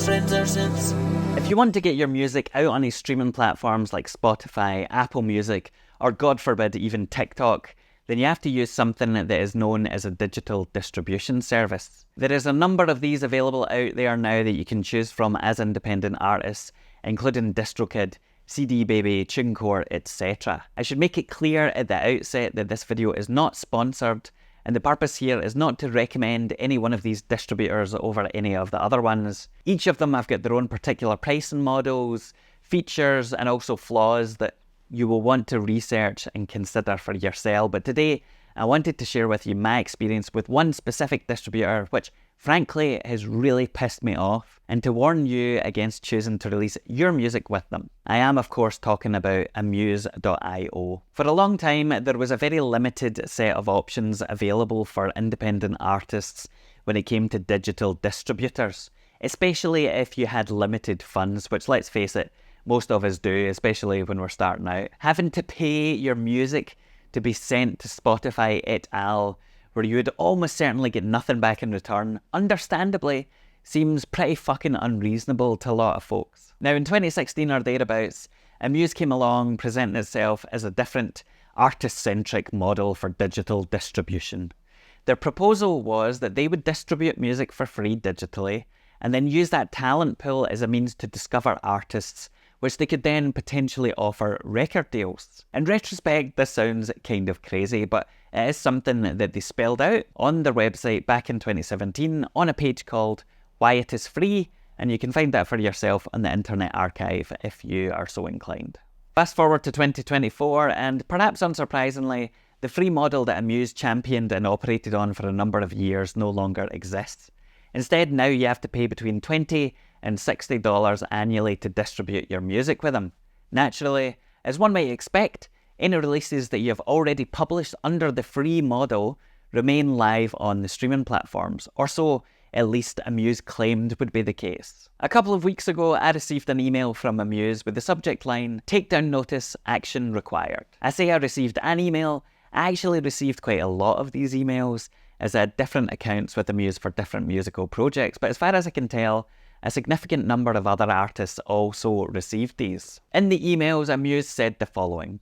friends are since. If you want to get your music out on these streaming platforms like Spotify, Apple Music, or God forbid even TikTok, then you have to use something that is known as a digital distribution service. There is a number of these available out there now that you can choose from as independent artists, including DistroKid, CD Baby, TuneCore, etc. I should make it clear at the outset that this video is not sponsored, and the purpose here is not to recommend any one of these distributors over any of the other ones. Each of them have got their own particular pricing models, features, and also flaws that you will want to research and consider for yourself. But today, I wanted to share with you my experience with one specific distributor, which frankly has really pissed me off, and to warn you against choosing to release your music with them. I am of course talking about Amuse.io. For a long time, there was a very limited set of options available for independent artists when it came to digital distributors, especially if you had limited funds, which, let's face it, most of us do, especially when we're starting out. Having to pay your music to be sent to Spotify et al., where you would almost certainly get nothing back in return, understandably, seems pretty fucking unreasonable to a lot of folks. Now, in 2016 or thereabouts, Amuse came along presenting itself as a different artist-centric model for digital distribution. Their proposal was that they would distribute music for free digitally, and then use that talent pool as a means to discover artists which they could then potentially offer record deals. In retrospect, this sounds kind of crazy, but it is something that they spelled out on their website back in 2017 on a page called Why It Is Free, and you can find that for yourself on the Internet Archive if you are so inclined. Fast forward to 2024, and perhaps unsurprisingly, the free model that Amuse championed and operated on for a number of years no longer exists. Instead, now you have to pay between $20 and $60 annually to distribute your music with them. Naturally, as one might expect, any releases that you have already published under the free model remain live on the streaming platforms, or so at least Amuse claimed would be the case. A couple of weeks ago, I received an email from Amuse with the subject line, "Takedown notice, action required." I say I received an email, I actually received quite a lot of these emails, as I had different accounts with Amuse for different musical projects, but as far as I can tell, a significant number of other artists also received these. In the emails, Amuse said the following: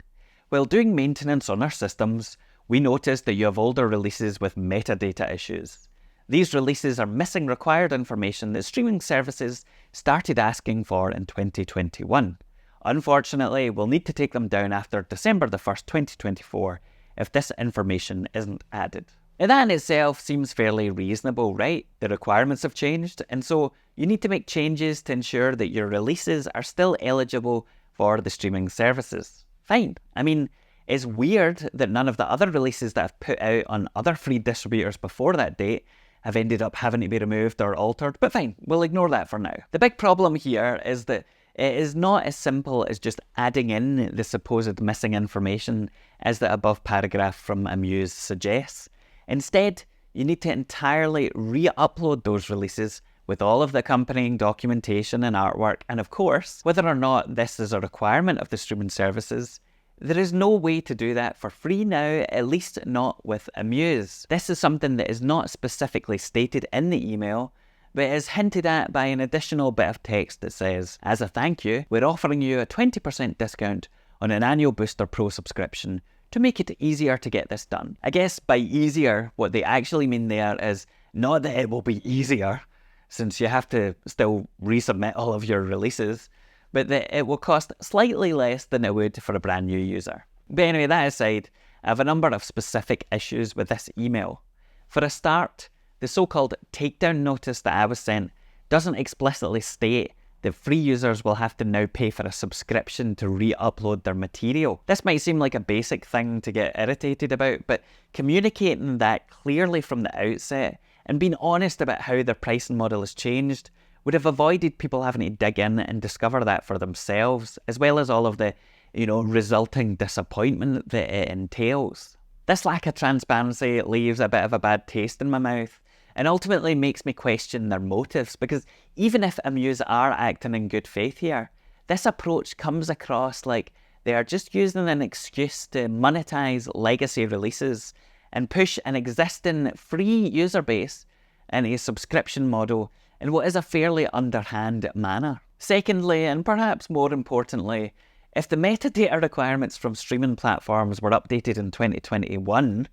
"While doing maintenance on our systems, we noticed that you have older releases with metadata issues. These releases are missing required information that streaming services started asking for in 2021. Unfortunately, we'll need to take them down after December the 1st, 2024 if this information isn't added." Now that in itself seems fairly reasonable, right? The requirements have changed, and so you need to make changes to ensure that your releases are still eligible for the streaming services. Fine. I mean, it's weird that none of the other releases that I've put out on other free distributors before that date have ended up having to be removed or altered, but fine, we'll ignore that for now. The big problem here is that it is not as simple as just adding in the supposed missing information as the above paragraph from Amuse suggests. Instead, you need to entirely re-upload those releases with all of the accompanying documentation and artwork, and of course, whether or not this is a requirement of the streaming services, there is no way to do that for free now, at least not with Amuse. This is something that is not specifically stated in the email, but is hinted at by an additional bit of text that says, "As a thank you, we're offering you a 20% discount on an annual Booster Pro subscription to make it easier to get this done." I guess by easier, what they actually mean there is not that it will be easier, since you have to still resubmit all of your releases, but that it will cost slightly less than it would for a brand new user. But anyway, that aside, I have a number of specific issues with this email. For a start, the so-called takedown notice that I was sent doesn't explicitly state that free users will have to now pay for a subscription to re-upload their material. This might seem like a basic thing to get irritated about, but communicating that clearly from the outset and being honest about how their pricing model has changed would have avoided people having to dig in and discover that for themselves, as well as all of the, resulting disappointment that it entails. This lack of transparency leaves a bit of a bad taste in my mouth, and ultimately makes me question their motives, because even if Amuse are acting in good faith here, this approach comes across like they are just using an excuse to monetize legacy releases and push an existing free user base in a subscription model in what is a fairly underhand manner. Secondly, and perhaps more importantly, if the metadata requirements from streaming platforms were updated in 2021,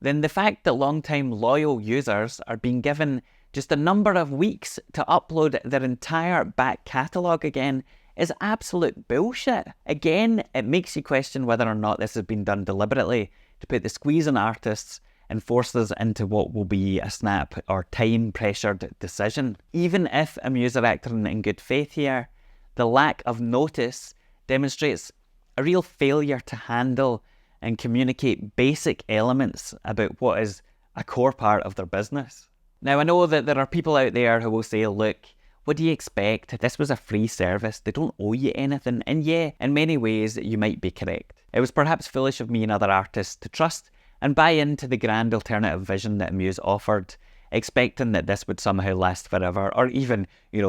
then the fact that long-time loyal users are being given just a number of weeks to upload their entire back catalogue again is absolute bullshit. Again, it makes you question whether or not this has been done deliberately to put the squeeze on artists and force us into what will be a snap or time-pressured decision. Even if Amuse are acting in good faith here, the lack of notice demonstrates a real failure to handle and communicate basic elements about what is a core part of their business. Now, I know that there are people out there who will say, look, what do you expect? This was a free service. They don't owe you anything. And yeah, in many ways, you might be correct. It was perhaps foolish of me and other artists to trust and buy into the grand alternative vision that Amuse offered, expecting that this would somehow last forever, or even,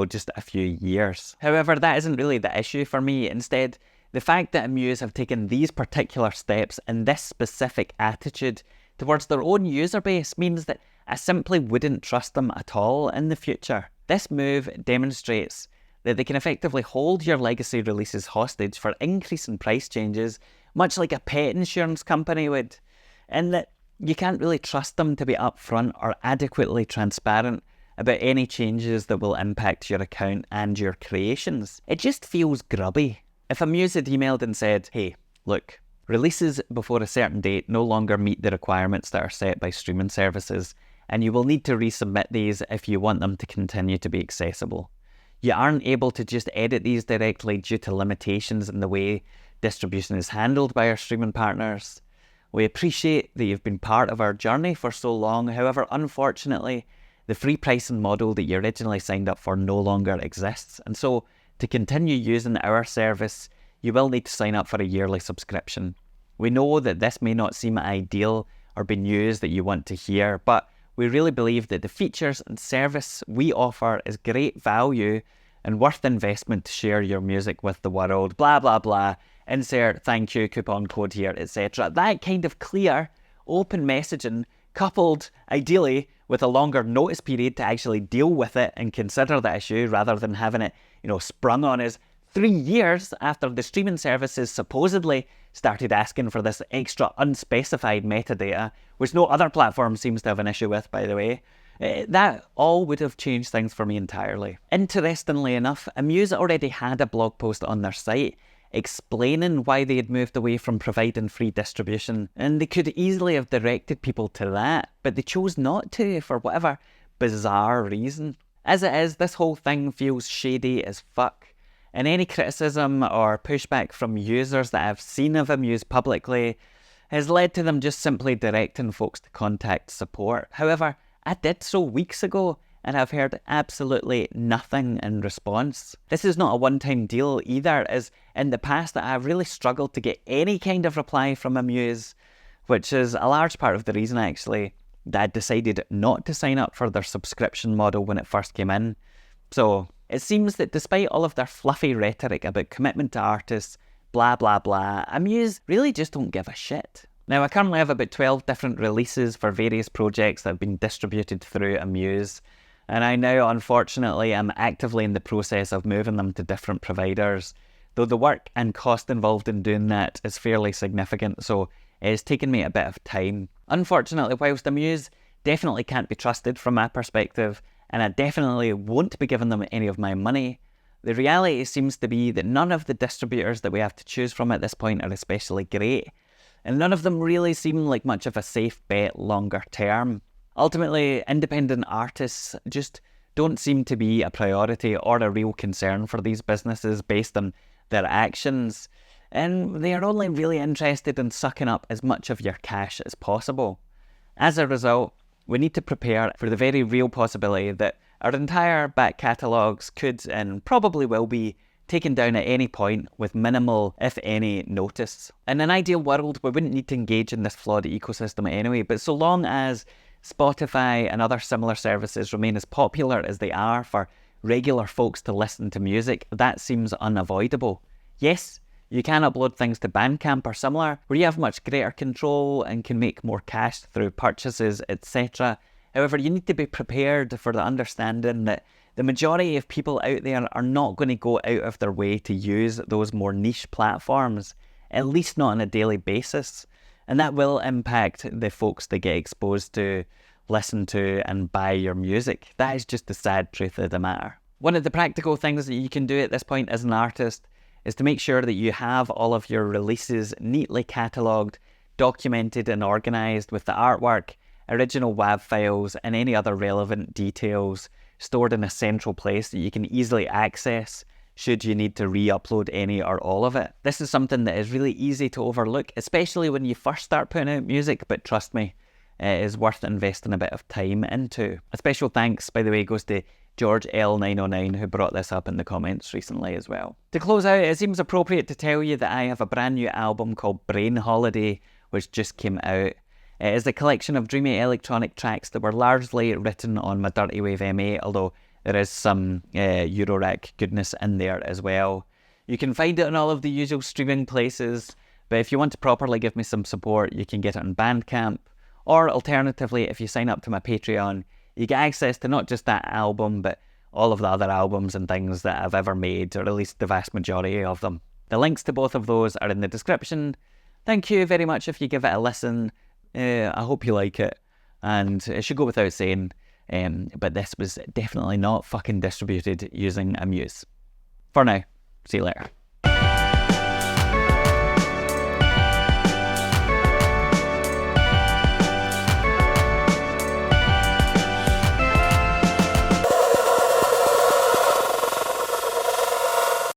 just a few years. However, that isn't really the issue for me. Instead, the fact that Amuse have taken these particular steps and this specific attitude towards their own user base means that I simply wouldn't trust them at all in the future. This move demonstrates that they can effectively hold your legacy releases hostage for increasing price changes, much like a pet insurance company would, and that you can't really trust them to be upfront or adequately transparent about any changes that will impact your account and your creations. It just feels grubby. If Amuse had emailed and said, hey, look, releases before a certain date no longer meet the requirements that are set by streaming services, and you will need to resubmit these if you want them to continue to be accessible. You aren't able to just edit these directly due to limitations in the way distribution is handled by our streaming partners. We appreciate that you've been part of our journey for so long. However, unfortunately, the free pricing model that you originally signed up for no longer exists. And so, to continue using our service, you will need to sign up for a yearly subscription. We know that this may not seem ideal or be news that you want to hear, but we really believe that the features and service we offer is great value and worth investment to share your music with the world, blah, blah, blah. Insert thank you coupon code here, etc. That kind of clear, open messaging, coupled ideally with a longer notice period to actually deal with it and consider the issue rather than having it, sprung on us 3 years after the streaming services supposedly started asking for this extra unspecified metadata, which no other platform seems to have an issue with, by the way. That all would have changed things for me entirely. Interestingly enough, Amuse already had a blog post on their site explaining why they had moved away from providing free distribution, and they could easily have directed people to that, but they chose not to for whatever bizarre reason. As it is, this whole thing feels shady as fuck, and any criticism or pushback from users that I've seen of Amuse publicly has led to them just simply directing folks to contact support. However, I did so weeks ago, and I've heard absolutely nothing in response. This is not a one-time deal either, as in the past I've really struggled to get any kind of reply from Amuse, which is a large part of the reason actually that I decided not to sign up for their subscription model when it first came in. So it seems that despite all of their fluffy rhetoric about commitment to artists, blah blah blah, Amuse really just don't give a shit. Now, I currently have about 12 different releases for various projects that have been distributed through Amuse, and I now, unfortunately, am actively in the process of moving them to different providers, though the work and cost involved in doing that is fairly significant, so it has taken me a bit of time. Unfortunately, whilst Amuse definitely can't be trusted from my perspective, and I definitely won't be giving them any of my money, the reality seems to be that none of the distributors that we have to choose from at this point are especially great, and none of them really seem like much of a safe bet longer term. Ultimately, independent artists just don't seem to be a priority or a real concern for these businesses based on their actions, and they are only really interested in sucking up as much of your cash as possible. As a result, we need to prepare for the very real possibility that our entire back catalogues could and probably will be taken down at any point with minimal, if any, notice. In an ideal world, we wouldn't need to engage in this flawed ecosystem anyway, but so long as Spotify and other similar services remain as popular as they are for regular folks to listen to music, that seems unavoidable. Yes, you can upload things to Bandcamp or similar, where you have much greater control and can make more cash through purchases, etc. However, you need to be prepared for the understanding that The majority of people out there are not going to go out of their way to use those more niche platforms, at least not on a daily basis. And that will impact the folks that get exposed to, listen to, and buy your music. That is just the sad truth of the matter. One of the practical things that you can do at this point as an artist is to make sure that you have all of your releases neatly catalogued, documented and organised with the artwork, original WAV files, and any other relevant details stored in a central place that you can easily access should you need to re-upload any or all of it. This is something that is really easy to overlook, especially when you first start putting out music, but trust me, it is worth investing a bit of time into. A special thanks, by the way, goes to George L909, who brought this up in the comments recently as well. To close out, it seems appropriate to tell you that I have a brand new album called Brain Holiday, which just came out. It is a collection of dreamy electronic tracks that were largely written on my Dirty Wave MA, although there is some Eurorack goodness in there as well. You can find it on all of the usual streaming places, but if you want to properly give me some support, you can get it on Bandcamp, or alternatively, if you sign up to my Patreon, you get access to not just that album, but all of the other albums and things that I've ever made, or at least the vast majority of them. The links to both of those are in the description. Thank you very much if you give it a listen. I hope you like it, and it should go without saying, but this was definitely not fucking distributed using Amuse. For now, see you later.